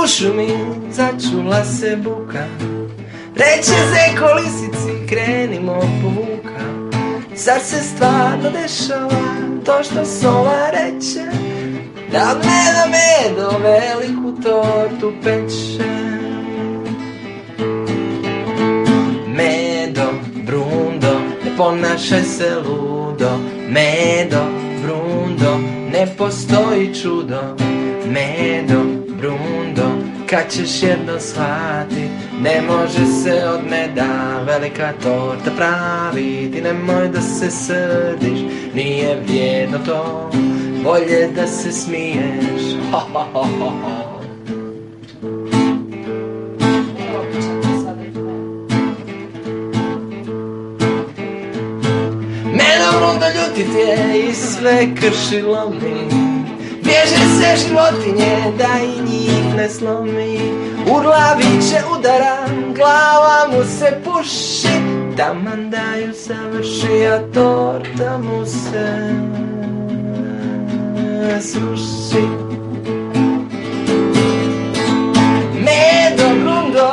ušu mi začula se buka. Reče zeko lisici, krenimo po vuka. Zar se stvarno dešava to što sova reče, da od meda medo veliku tortu peče. Medo, Brundo, ne ponašaj se ludo. Medo, Brundo, ne postoji čudo. Medo, Brundo, kad ćeš jedno shvatit, ne može se od meda velika torta praviti. Nemoj da se srdiš, nije vrijedno to, bolje da se smiješ. Ho, ho, ho, ho, ho. Medo, Brundo, ljutit je i sve kršilo mi. Bježe se životinje da i njih ne slomi. Urla viče udara, glava mu se puši. Taman da ju završi, a torta mu se sruši. Medo, Brundo,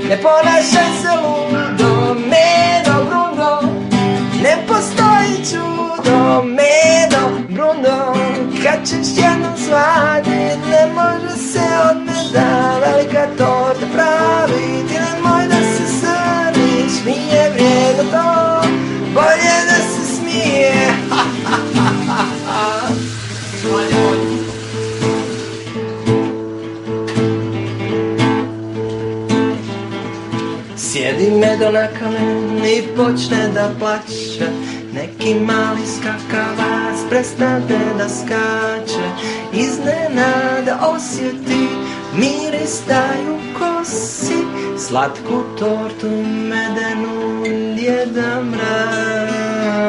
ne ponašaj se ludo. Medo, Brundo, ne postoji čudo. Medo, Brundo, kad ćeš jednom shvatit, ne može se od meda velika torta praviti. Nemoj da se srdiš, nije vrijedno to, bolje da se smije. Sjedi Medo na kamen i počne da plače. Neki mali skakavac prestane da skače. Iznenada osjeti miris daju kosi. Slatku tortu medenu Djeda Mraz.